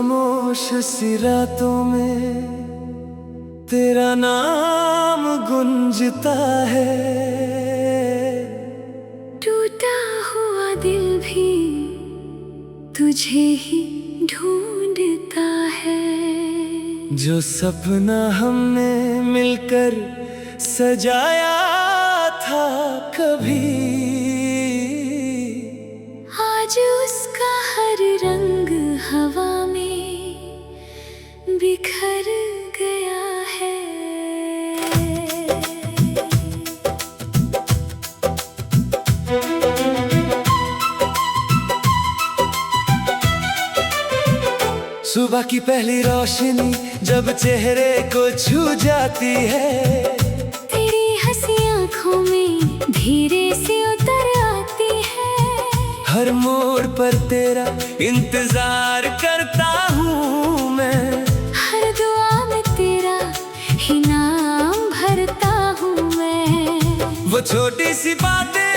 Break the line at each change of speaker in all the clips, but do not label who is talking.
खामोश सी रातों में तेरा नाम गुंजता है।
टूटा हुआ दिल भी तुझे ही ढूंढता है।
जो सपना हमने मिलकर सजाया था कभी,
आज उसका हर रंग हवा में बिखर गया है।
सुबह की पहली रोशनी जब चेहरे को छू जाती है,
तेरी हंसी आँखों में धीरे से उतर आती है।
हर मोड़ पर तेरा इंतजार करता हूँ मैं,
हर दुआ में तेरा ही नाम भरता हूँ मैं।
वो छोटी सी बातें,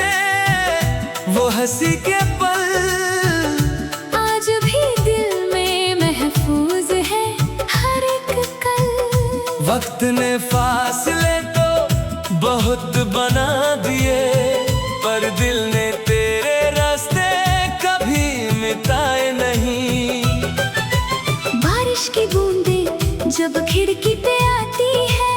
वो हंसी के पल
आज भी दिल में महफूज है हर एक कल।
वक्त ने फासले तो बहुत बना दिए, पर दिल ने तेरे रास्ते कभी मिटाए नहीं।
बारिश की बूंदें जब खिड़की पे आती है,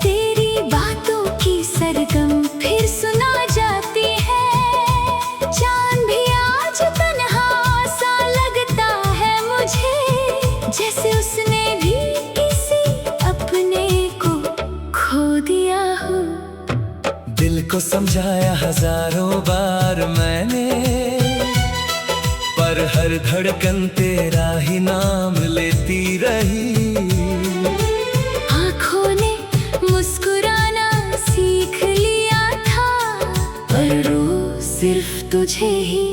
तेरी बातों की सरगम फिर सुना जाती है। चांद भी आज तन्हा सा लगता है मुझे, जैसे उसने भी किसी अपने को खो दिया हो।
दिल को समझाया हजारों बार मैंने, पर हर धड़कन तेरा ही नाम लेती रही।
आँखों ने मुस्कुराना सीख लिया था, पर रोज सिर्फ तुझे ही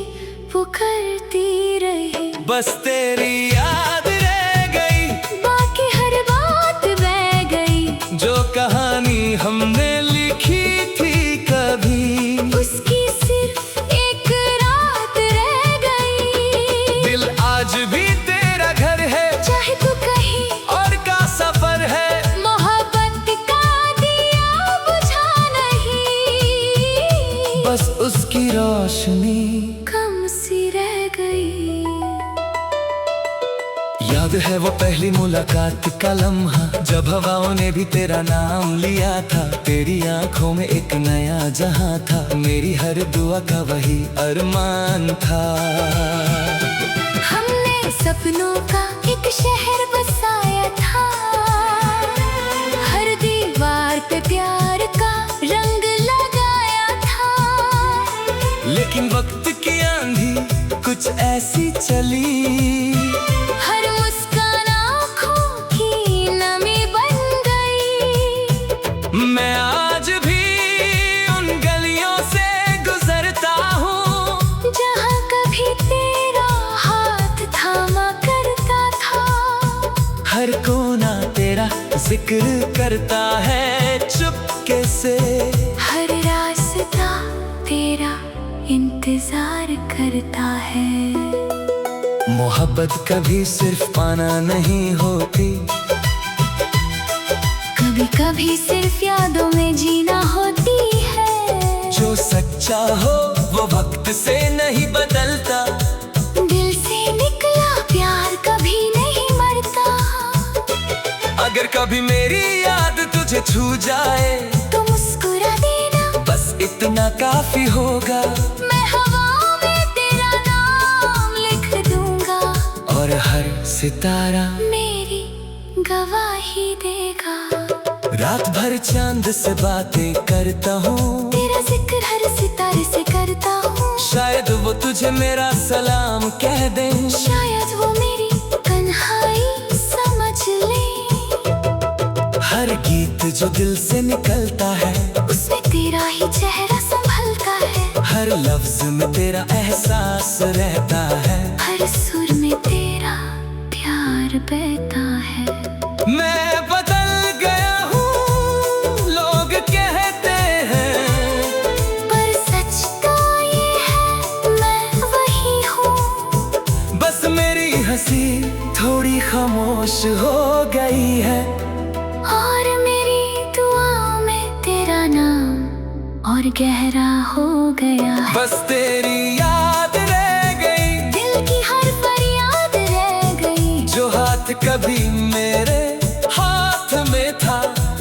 पुकारती रही।
बस तेरी याद रह गई,
बाकी हर बात बह गई।
जो कहानी हमने लिखी थी कभी,
उसकी सिर्फ एक रात रह गई।
दिल आज भी तेरा घर है,
चाहे तू कहीं
और का सफर है।
मोहब्बत का दिया बुझा नहीं,
बस उसकी रोशनी
कम सी रह गई।
याद है वो पहली मुलाकात का लम्हा, जब हवाओं ने भी तेरा नाम लिया था। तेरी आंखों में एक नया जहां था, मेरी हर दुआ का वही अरमान था।
हमने सपनों का एक शहर बसाया था, हर दीवार पे प्यार का रंग लगाया था।
लेकिन वक्त की आंधी कुछ ऐसी चली,
हर मुस्कान आँखों की नमी बन गई।
मैं आज भी उन गलियों से गुजरता हूँ,
जहाँ कभी तेरा हाथ थामा करता था।
हर कोना तेरा जिक्र करता है चुपके से।
हर रास्ता तेरा इंतजार करता है।
मोहब्बत कभी सिर्फ पाना नहीं होती,
कभी कभी सिर्फ यादों में जीना होती है।
जो सच्चा हो वो वक्त से नहीं बदलता,
दिल से निकला प्यार कभी नहीं मरता।
अगर कभी मेरी याद तुझे छू जाए
तो मुस्कुरा देना,
बस इतना काफी होगा।
मैं हवा में तेरा नाम लिख दूंगा,
और हर सितारा
मेरी गवाही देगा।
रात भर चांद से बातें करता हूँ,
तेरा जिक्र हर सितारे से करता हूँ।
शायद वो तुझे मेरा सलाम कह दे,
शायद वो मेरी तन्हाई समझ ले।
हर गीत जो दिल से निकलता है,
उसमें तेरा ही चेहरा संभलता है।
हर लफ्ज में तेरा एहसास रहता है।
हर सुर में तेरा प्यार बहता है।
मैं बदल गया हूँ लोग कहते हैं,
पर सच तो ये है मैं वही हूँ।
बस मेरी हंसी
और गहरा हो गया।
बस तेरी याद रह गई,
दिल की हर फरियाद रह गई।
जो हाथ कभी मेरे हाथ में था,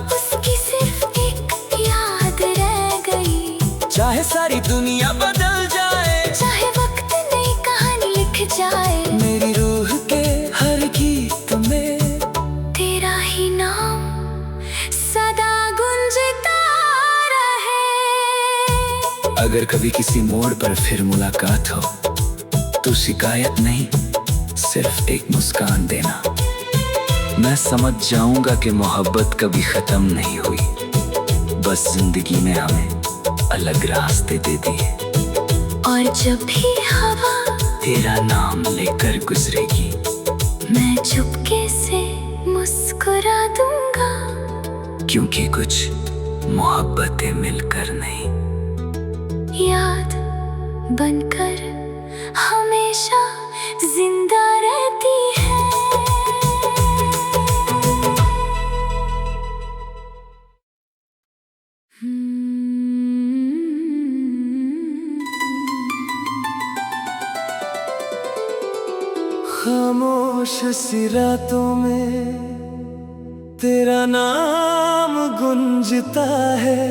उसकी सिर्फ एक याद रह गई।
चाहे सारी दुनिया बदल जाए,
चाहे वक्त नई कहानी लिख जाए,
मेरी रूह के हर गीत में
तेरा ही नाम सदा गुंजता रहे।
अगर कभी किसी मोड़ पर फिर मुलाकात हो, तो शिकायत नहीं, सिर्फ एक मुस्कान देना। मैं समझ जाऊंगा कि मोहब्बत कभी खत्म नहीं हुई, बस जिंदगी ने हमें अलग रास्ते दे दिए।
और जब भी हवा
तेरा नाम लेकर गुजरेगी,
मैं चुपके से मुस्कुरा दूंगा।
क्योंकि कुछ मोहब्बतें मिलकर नहीं,
याद बनकर हमेशा जिंदा रहती है।
खामोश सी रातों में तेरा नाम गुंजता है।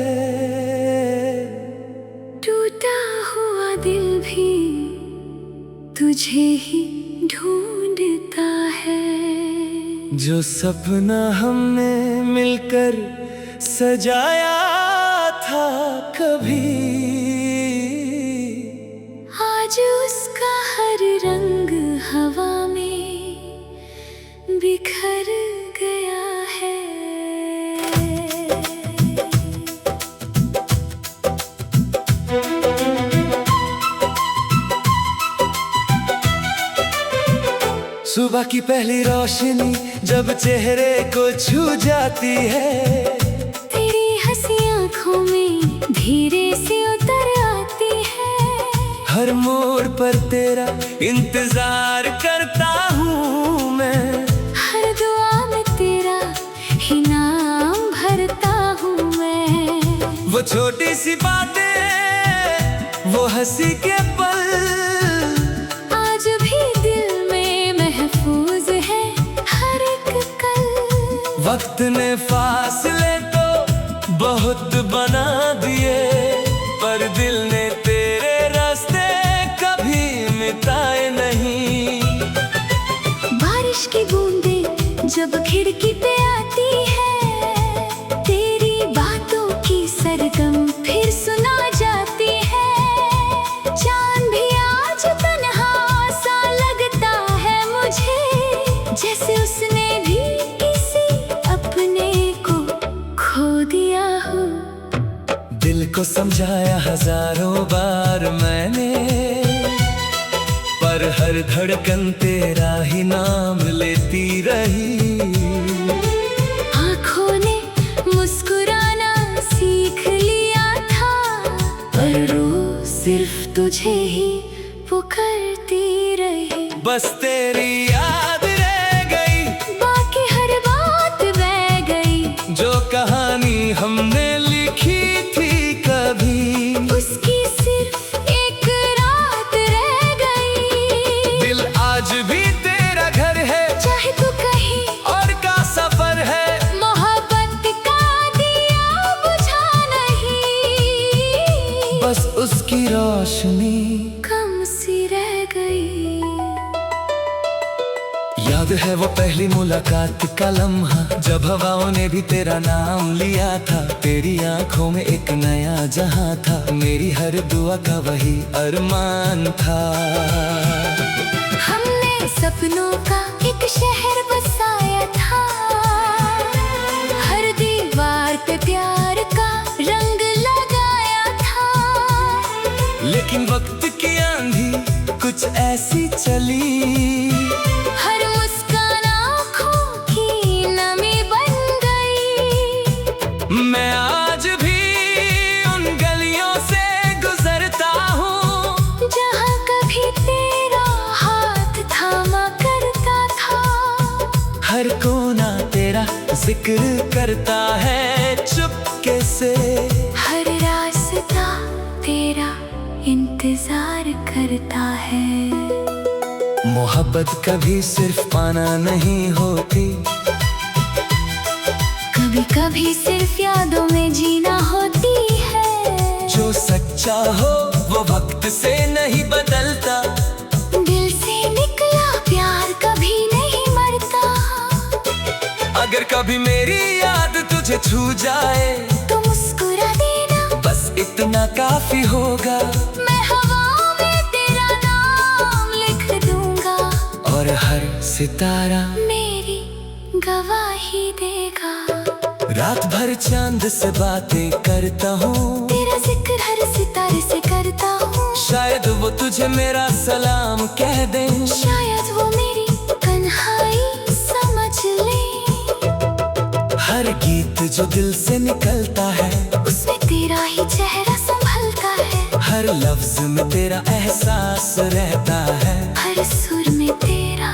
टूटा हुआ दिल भी तुझे ही ढूंढता है।
जो सपना हमने मिलकर सजाया था कभी,
आज उसका हर रंग हवा में बिखर गया है।
सुबह की पहली रोशनी जब चेहरे को छू जाती है,
तेरी हंसी आँखों में धीरे से उतर आती है।
हर मोड़ पर तेरा इंतजार करता हूँ मैं,
हर दुआ में तेरा ही नाम भरता हूँ मैं।
वो छोटी सी बातें, वो हंसी के पल,
आज भी दिल में महफूज है हर एक कल।
वक्त ने फासले तो बहुत बना दिए, पर दिल ने तेरे रास्ते कभी मिटाए नहीं।
बारिश की बूंदें जब खिड़की पे आती है, तेरी बातों की सरगम फिर सुना जाती है। चांद भी आज तन्हा सा लगता है मुझे, जैसे उसने भी किसी अपने को खो दिया हो।
दिल को समझाया हजारों बार मैंने, पर हर धड़कन तेरा ही नाम लेती रही।
आँखों ने मुस्कुराना सीख लिया था, पर रूह सिर्फ तुझे ही पुकारती रही।
बस तेरी याद रह गई,
बाकी हर बात बह गई।
जो कहानी हमने लिखी थी कभी,
उसकी सिर्फ एक रात रह गई।
दिल आज भी तेरा घर है,
चाहे तू कहीं
और का सफर है।
मोहब्बत का दिया बुझा नहीं,
बस उसकी रोशनी
कम सी रह गई।
याद है वो पहली मुलाकात का लम्हा, जब हवाओं ने भी तेरा नाम लिया था। तेरी आंखों में एक नया जहां था, मेरी हर दुआ का वही अरमान था।
हमने सपनों का एक शहर बसाया था, हर दीवार पे प्यार का रंग लगाया था।
लेकिन वक्त की आंधी कुछ ऐसी चली,
हर मुस्कान आँखों की नमी बन गई।
मैं आज भी उन गलियों से गुजरता हूँ,
जहाँ कभी तेरा हाथ थामा करता था।
हर कोना तेरा जिक्र करता है चुपके से।
हर रास्ता करता है।
मोहब्बत कभी सिर्फ पाना नहीं होती,
कभी कभी सिर्फ यादों में जीना होती है।
जो सच्चा हो वो वक्त से नहीं बदलता,
दिल से निकला प्यार कभी नहीं मरता।
अगर कभी मेरी याद तुझे छू जाए
तो मुस्कुरा देना,
बस इतना काफी होगा।
मैं हवा में तेरा नाम लिख दूंगा,
और हर सितारा
मेरी गवाही देगा।
रात भर चांद से बातें करता हूँ,
तेरा जिक्र हर सितारे से करता हूँ।
शायद वो तुझे मेरा सलाम कह दे,
शायद वो मेरी तन्हाई समझ ले।
हर गीत जो दिल से निकलता है
उसमें तेरा ही चेहरा संभलता है।
हर लफ्ज में तेरा एहसास रहता है,
हर सुर में तेरा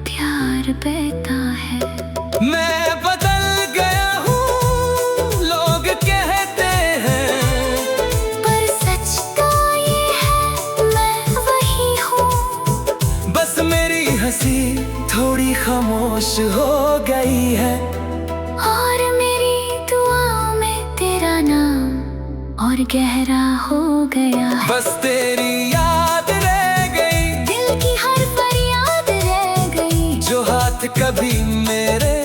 प्यार बहता है।
मैं बदल गया हूँ लोग कहते हैं,
पर सच तो ये है मैं वही हूँ।
बस मेरी हंसी थोड़ी खामोश हो गई है,
और मेरी दुआ में तेरा नाम और गहरा हो गया है।
बस तेरी याद रह गई,
दिल की हर फरियाद रह गई।
जो हाथ कभी मेरे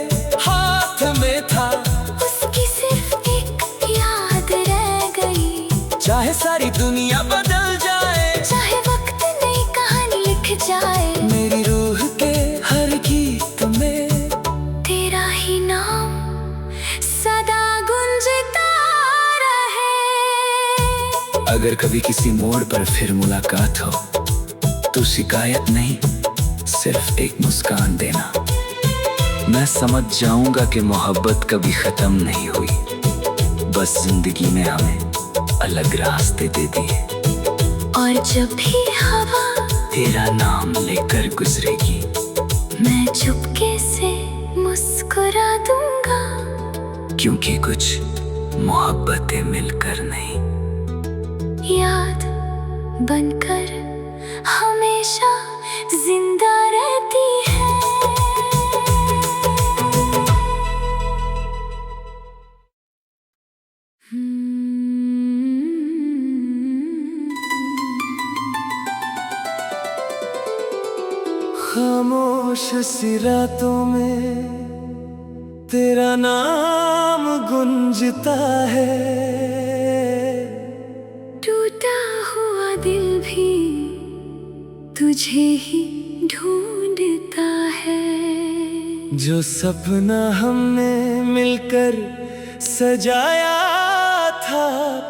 हाथ में था,
उसकी सिर्फ एक याद रह गई।
चाहे सारी दुनिया बदल जाए,
चाहे वक्त नई कहानी लिख जाए,
मेरी रूह के हर गीत में
तेरा ही नाम सदा गुंजता रहे।
अगर कभी किसी मोड़ पर फिर मुलाकात हो तो शिकायत नहीं, सिर्फ एक मुस्कान देना। मैं समझ जाऊंगा कि मोहब्बत कभी खत्म नहीं हुई, बस जिंदगी ने हमें अलग रास्ते दे दिए।
और जब भी हवा
तेरा नाम लेकर गुजरेगी,
मैं चुपके से मुस्कुरा दूंगा,
क्योंकि कुछ मोहब्बतें मिलकर नहीं,
याद बनकर हमेशा जिंदा रहती है।
खामोश सी रातों में तेरा नाम गुंजता है,
टूटा हुआ दिल भी तुझे ही ढूंढता है।
जो सपना हमने मिलकर सजाया था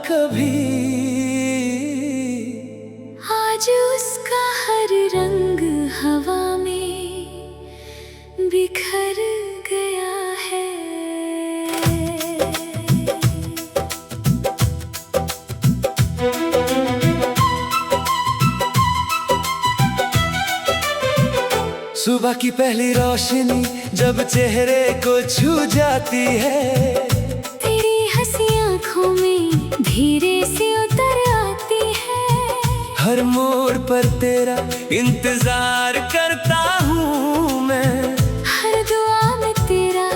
कभी,
आज उसका हर रंग हवा में बिखर गया है।
सुबह की पहली रोशनी जब चेहरे को छू जाती है,
तेरी हंसी आँखों में धीरे से उतर आती है।
हर मोड़ पर तेरा इंतजार करता हूँ मैं,
हर दुआ में तेरा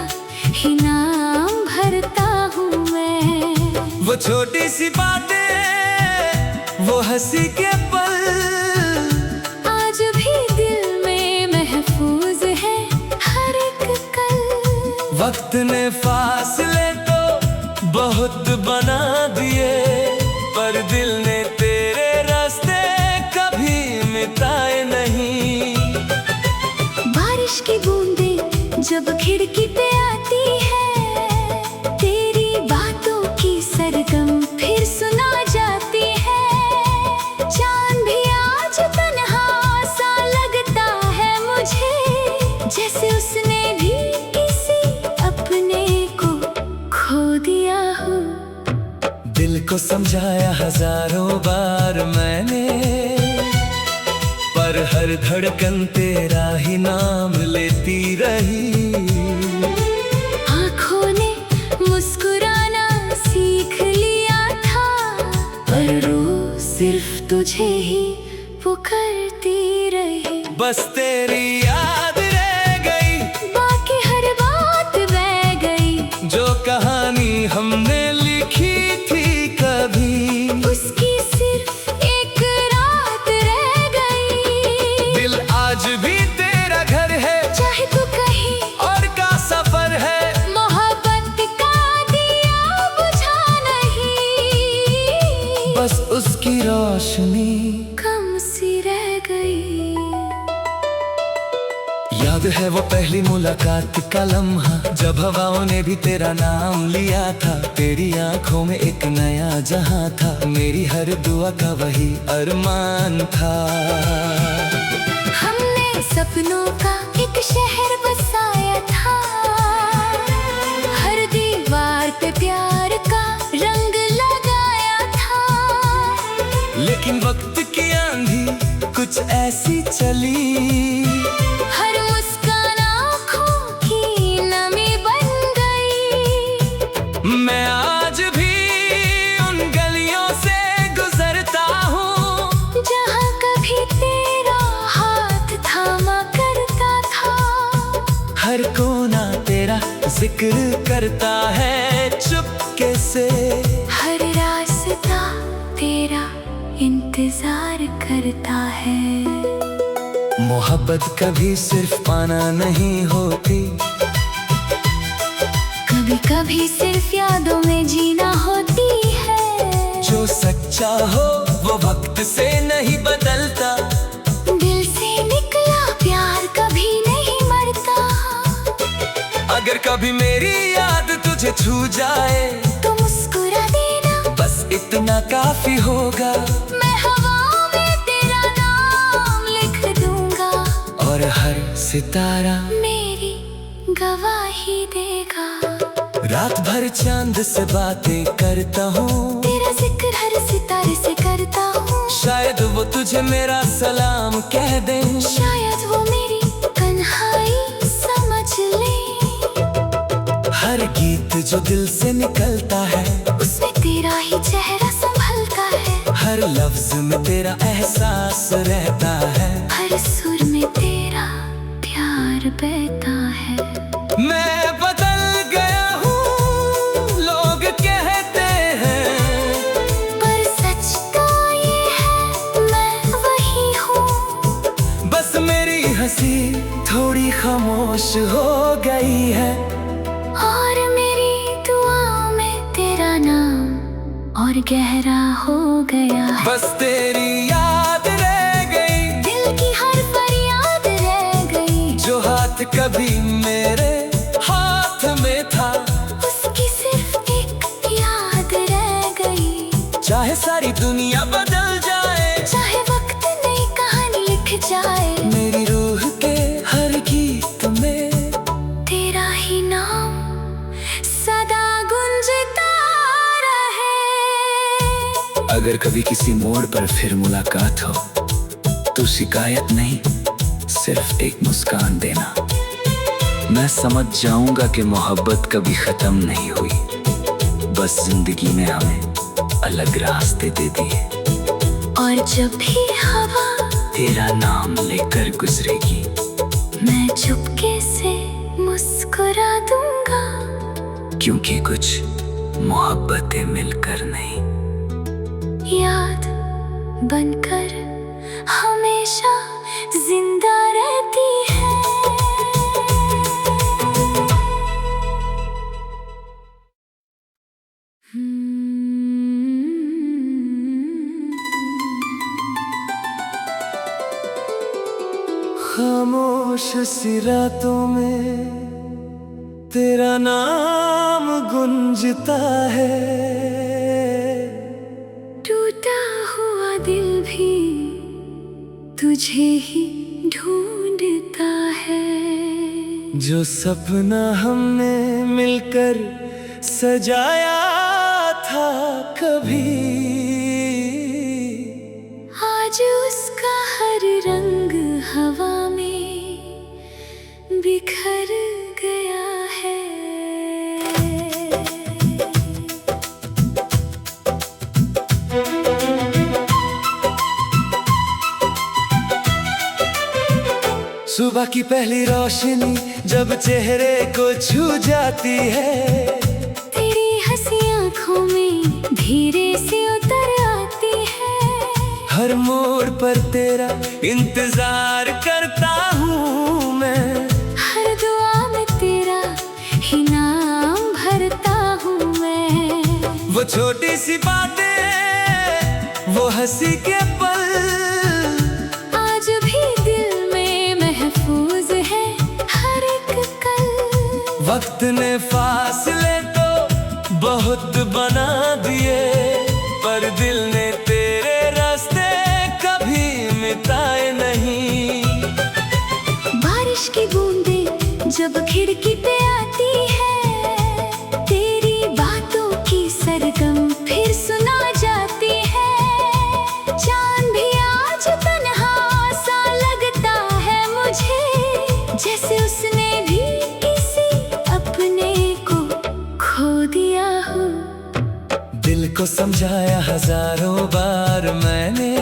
ही नाम भरता हूँ मैं।
वो छोटी सी बातें, वो हंसी के पल,
आज भी दिल में महफूज है हर एक कल।
वक्त ने फासले तो बहुत बना दिए, पर दिल ने तेरे रास्ते कभी मिटाए नहीं।
बारिश की बूंदें जब खिड़की पे आती है, तेरी बातों की सरगम फिर सुना जाती है। चांद भी आज तन्हा सा लगता है मुझे, जैसे उसने भी किसी अपने को खो दिया हो।
दिल को समझाया हजारों बार मैंने, पर हर धड़कन तेरा ही नाम लेती रही।
आँखों ने मुस्कुराना सीख लिया था, पर रोज सिर्फ तुझे ही पुकार करती रही,
बस तेरी याद रह गई,
बाकी हर बात बह गई।
जो कहानी हमने लिखी थी कभी,
उसकी सिर्फ एक रात रह गई।
दिल आज भी तेरा घर है,
चाहे तू कहीं
और का सफर है।
मोहब्बत का दिया बुझा नहीं,
बस उसकी रोशनी
कम सी रह गई।
याद है वो पहली मुलाकात का लम्हा, जब हवाओं ने भी तेरा नाम लिया था। तेरी आंखों में एक नया जहां था, मेरी हर दुआ का वही अरमान था।
हमने सपनों का एक शहर बसाया था, हर दीवार पे प्यार का रंग लगाया था।
लेकिन वक्त की आंधी कुछ ऐसी चली,
हर मुस्कान आँखों की नमी बन गई।
मैं आज भी उन गलियों से गुजरता हूँ,
जहाँ कभी तेरा हाथ थामा करता था।
हर कोना तेरा जिक्र करता है चुपके से।
हर रास्ता तेरा इंतजार करता है।
मोहब्बत कभी सिर्फ पाना नहीं होती,
कभी कभी सिर्फ यादों में जीना होती है।
जो सच्चा हो वो वक्त से नहीं बदलता,
दिल से निकला प्यार कभी नहीं मरता।
अगर कभी मेरी याद तुझे छू जाए
तो मुस्कुरा देना,
बस इतना काफी होगा।
मैं हवा में तेरा नाम लिख दूंगा,
और हर सितारा
मेरी गवाही देगा।
रात भर चांद से बातें करता हूँ,
तेरा जिक्र हर सितारे से करता हूँ।
शायद वो तुझे मेरा सलाम कह दे,
शायद वो मेरी तन्हाई समझ ले।
हर गीत जो दिल से निकलता है,
उसमें तेरा ही चेहरा संभलता है।
हर लफ्ज में तेरा एहसास रहता है।
हर सुर में तेरा प्यार बहता है।
मैं बदल गया हूँ लोग कहते हैं,
पर सच तो ये है मैं वही हूँ।
बस मेरी हंसी थोड़ी खामोश हो गई है,
और मेरी दुआ में तेरा नाम और गहरा हो गया है।
बस तेरी याद रह गई,
दिल की हर फरियाद रह गई।
जो हाथ कभी मेरे हाथ में था,
उसकी सिर्फ एक याद रह गई।
चाहे सारी दुनिया बदल जाए,
चाहे वक्त नई कहानी लिख जाए,
मेरी रूह के हर गीत में
तेरा ही नाम सदा गुंजता रहे।
अगर कभी किसी मोड़ पर फिर मुलाकात हो, तो शिकायत नहीं, सिर्फ एक मुस्कान देना। मैं समझ जाऊंगा कि मोहब्बत कभी खत्म नहीं हुई, बस जिंदगी ने हमें अलग रास्ते दे दिए।
और जब भी हवा
तेरा नाम लेकर गुजरेगी,
मैं चुपके से मुस्कुरा दूंगा।
क्योंकि कुछ मोहब्बतें मिलकर नहीं,
याद बनकर हमेशा जिंदा रहती है।
खामोश सी रातों में तेरा नाम गुंजता है।
टूटा हुआ दिल भी तुझे ही ढूंढता है।
जो सपना हमने मिलकर सजाया था कभी,
आज उसका हर रंग हवा में बिखर गया है।
सुबह की पहली रोशनी जब चेहरे को छू जाती है,
तेरी हंसी आँखों में धीरे से उतर आती है।
हर मोड़ पर तेरा इंतजार करता हूँ मैं, हर
दुआ में तेरा ही नाम भरता हूँ मैं।
वो छोटी सी बातें, वो हंसी के पल
आज भी दिल में महफूज है हर एक कल।
वक्त ने फासले तो बहुत बना दिए, पर दिल ने तेरे रास्ते कभी मिटाए नहीं।
बारिश की बूंदें जब खिड़की पे आती है, तेरी बातों की सरगम फिर सुना जाती है। चांद भी आज तन्हा सा लगता है मुझे, जैसे उसने भी किसी अपने को खो दिया हो।
दिल को समझाया हजारों बार मैंने,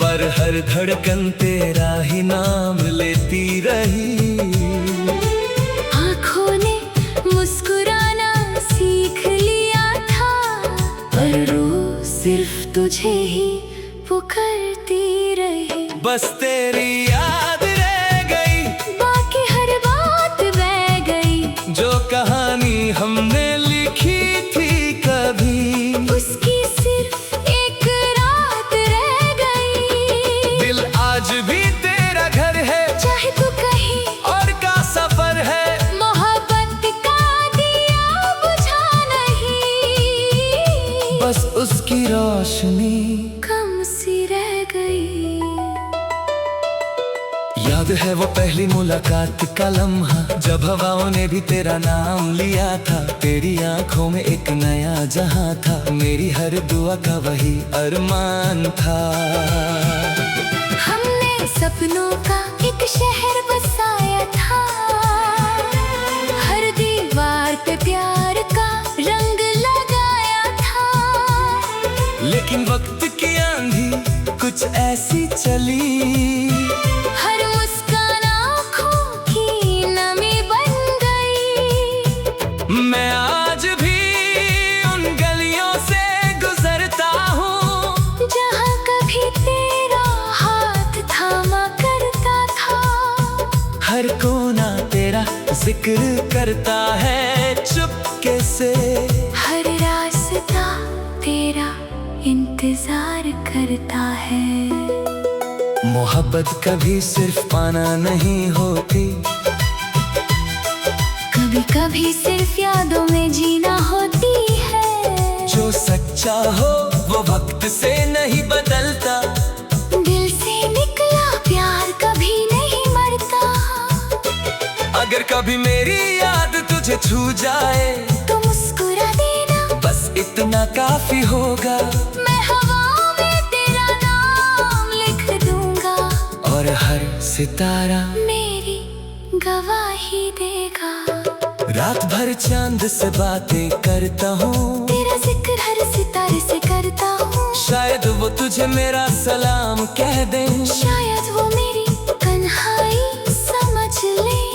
पर हर धड़कन तेरा ही नाम लेती रही।
आँखों ने मुस्कुराना सीख लिया था, पर रोज सिर्फ तुझे ही पुकारती रही।
बस तेरी याद रह गई,
बाकी हर बात बह गई।
जो कहानी हमने लिखी थी कभी,
उसकी सिर्फ एक रात रह गई।
दिल आज भी तेरा घर है,
चाहे तू कहीं
और का सफर है।
मोहब्बत का दिया बुझा नहीं,
बस उसकी रोशनी
कम सी रह गई।
याद है वो पहली मुलाकात का लम्हा, जब हवाओं ने भी तेरा नाम लिया था। तेरी आंखों में एक नया जहां था, मेरी हर दुआ का वही अरमान था।
हमने सपनों का एक शहर बसाया था, हर दीवार पे प्यार का रंग लगाया था।
लेकिन वक्त की आंधी कुछ ऐसी चली,
हर मुस्कान आँखों की नमी बन गई।
मैं आज भी उन गलियों से गुजरता हूँ,
जहाँ कभी तेरा हाथ थामा करता था।
हर कोना तेरा जिक्र करता है चुपके से।
हर रास्ता तेरा इंतजार करता है।
मोहब्बत कभी सिर्फ पाना नहीं होती,
कभी कभी सिर्फ यादों में जीना होती है।
जो सच्चा हो वो वक्त से नहीं बदलता,
दिल से निकला प्यार कभी नहीं मरता।
अगर कभी मेरी याद तुझे छू जाए,
तो मुस्कुरा देना,
बस इतना काफी होगा।
मैं हवा में तेरा नाम लिख दूंगा,
और हर सितारा
मेरी गवाही देगा।
रात भर चांद से बातें करता हूँ,
तेरा जिक्र हर सितारे से करता हूँ।
शायद वो तुझे मेरा सलाम कह दे,
शायद वो मेरी तन्हाई समझ ले।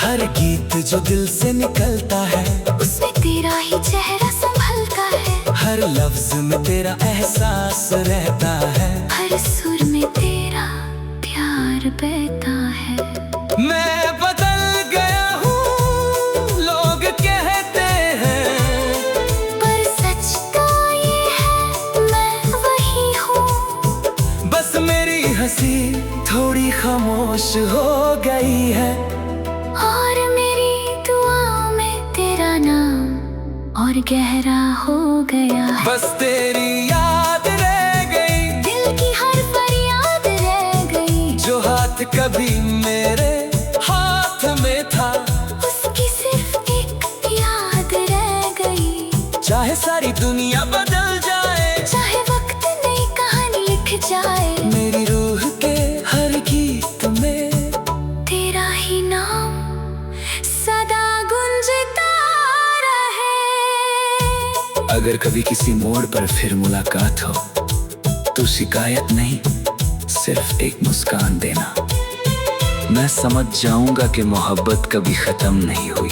हर गीत जो दिल से निकलता है,
उसमें तेरा ही चेहरा संभलता है।
हर लफ्ज में तेरा एहसास रहता है,
हर सुर में तेरा प्यार बहता है।
मैं बदल गया हूँ लोग कहते हैं,
पर सच तो ये है मैं वही हूँ।
बस मेरी हंसी थोड़ी खामोश हो गई है,
और मेरी दुआओं में तेरा नाम और गहरा हो गया है।
बस तेरी याद रह गई,
दिल की हर फरियाद रह गई।
जो हाथ कभी मेरे हाथ में था,
उसकी सिर्फ एक याद रह गई।
चाहे सारी दुनिया बदल जाए,
चाहे वक्त नई कहानी लिख जाए,
मेरी रूह के हर गीत में
तेरा ही नाम सदा गुंजता रहे।
अगर कभी किसी मोड़ पर फिर मुलाकात हो, तो शिकायत नहीं सिर्फ एक मुस्कान देना। मैं समझ जाऊंगा कि मोहब्बत कभी खत्म नहीं हुई,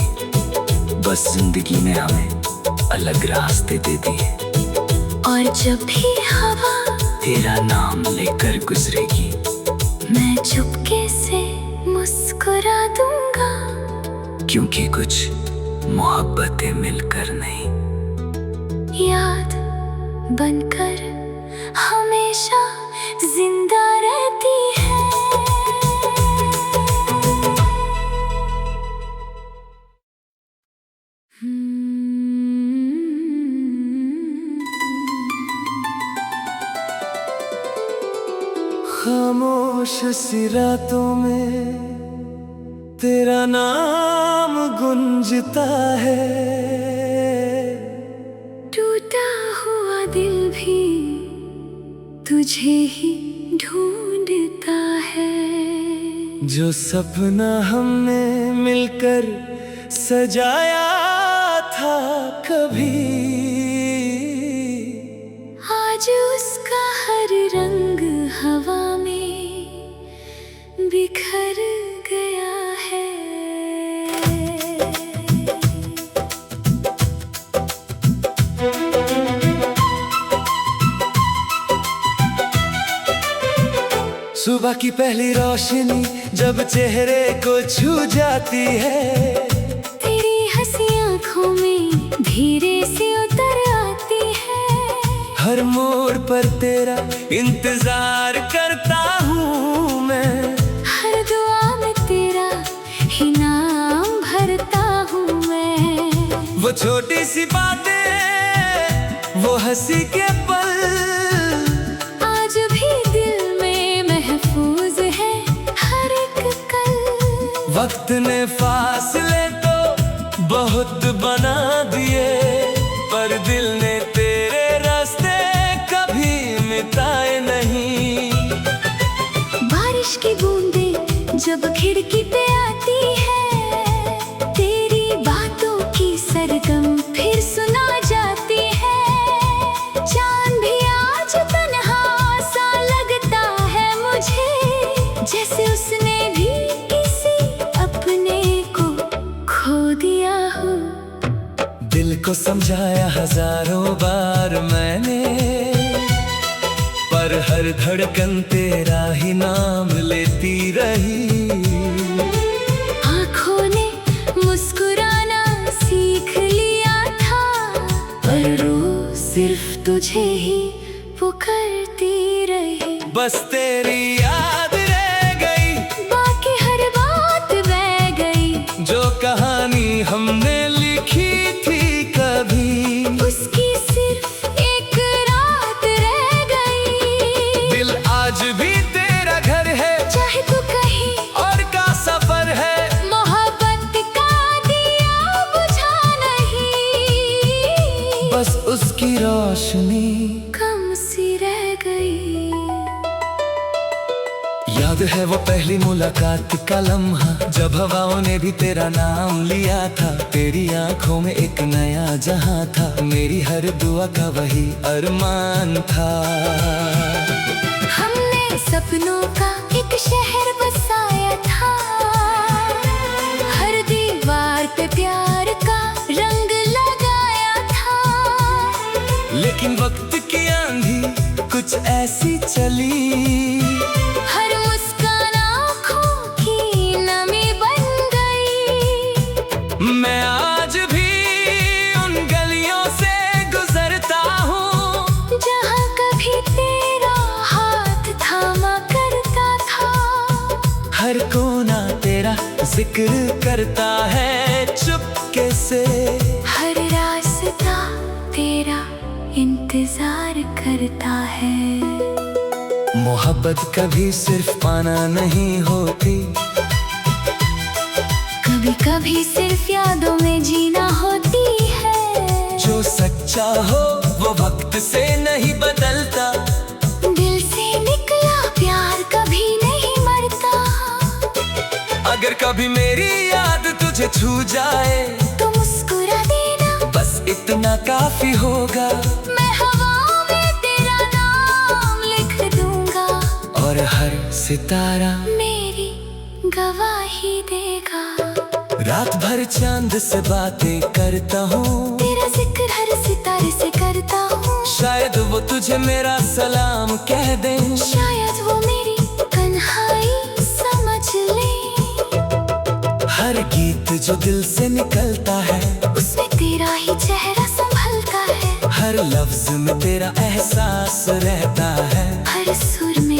बस जिंदगी ने हमें अलग रास्ते दे दिए।
और जब भी हवा
तेरा नाम लेकर गुजरेगी,
मैं चुपके से मुस्कुरा दूंगा,
क्योंकि कुछ मोहब्बतें मिलकर नहीं,
याद बनकर हमेशा जिंदा रहती है।
खामोश सी रातों में तेरा नाम गुंजता है,
टूटा हुआ दिल भी तुझे ही ढूंढता है।
जो सपना हमने मिलकर सजाया था कभी,
आज उसका हर रंग हवा में बिखर गया है।
सुबह की पहली रोशनी जब चेहरे को छू जाती है,
तेरी हंसी आँखों में धीरे से उतर आती है।
हर मोड़ पर तेरा इंतजार करता हूँ मैं,
हर दुआ में तेरा ही नाम भरता हूँ मैं।
वो छोटी सी बातें, वो हंसी के पल,
आज भी दिल में महफूज है हर एक कल।
वक्त ने फासले तो बहुत बना दिए, पर दिल ने तेरे रास्ते कभी मिटाए नहीं।
बारिश की बूंदें जब खिड़की पे आती है, तेरी बातों की सरगम फिर सुना जाती है। चांद भी आज तन्हा सा लगता है मुझे, जैसे उसने भी किसी अपने को खो दिया हो।
दिल को समझाया हजारों बार मैंने, पर हर धड़कन तेरा ही नाम लेती रही।
आँखों ने मुस्कुराना सीख लिया था, पर रोज सिर्फ तुझे ही पुकारती रही।
बस तेरी याद रह गई,
बाकी हर बात बह गई।
जो कहानी हमने लिखी थी कभी,
उसकी सिर्फ एक रात रह गई।
दिल आज भी तेरा घर है,
चाहे तू कहीं
और का सफर है।
मोहब्बत का दिया बुझा नहीं,
बस उसकी रोशनी
कम सी रह गई।
याद है वो पहली मुलाकात का लम्हा, जब हवाओं ने भी तेरा नाम लिया था। तेरी आंखों में एक नया जहां था, मेरी हर दुआ का वही अरमान था।
हमने सपनों का एक शहर बसाया था, हर दीवार पे प्यार का रंग लगाया था।
लेकिन वक्त की आंधी कुछ ऐसी चली,
हर मुस्कान आँखों की नमी बन गई।
मैं आज भी उन गलियों से गुजरता हूँ,
जहाँ कभी तेरा हाथ थामा करता था।
हर कोना तेरा जिक्र करता है चुपके से।
हर रास्ता तेरा इंतजार करता है।
मोहब्बत कभी सिर्फ पाना नहीं होती,
कभी कभी सिर्फ यादों में जीना होती है।
जो सच्चा हो वो वक्त से नहीं बदलता,
दिल से निकला प्यार कभी नहीं मरता।
अगर कभी मेरी याद तुझे छू जाए
तो मुस्कुरा देना,
बस इतना काफी होगा।
मैं हवा में तेरा नाम लिख दूंगा,
और सितारा
मेरी गवाही देगा।
रात भर चांद से बातें करता हूँ,
तेरा जिक्र हर सितारे से करता हूँ।
शायद वो तुझे मेरा सलाम कह दे,
शायद वो मेरी तन्हाई समझ ले।
हर गीत जो दिल से निकलता है,
उसमें तेरा ही चेहरा संभलता है।
हर लफ्ज में तेरा एहसास रहता है।
हर सुर में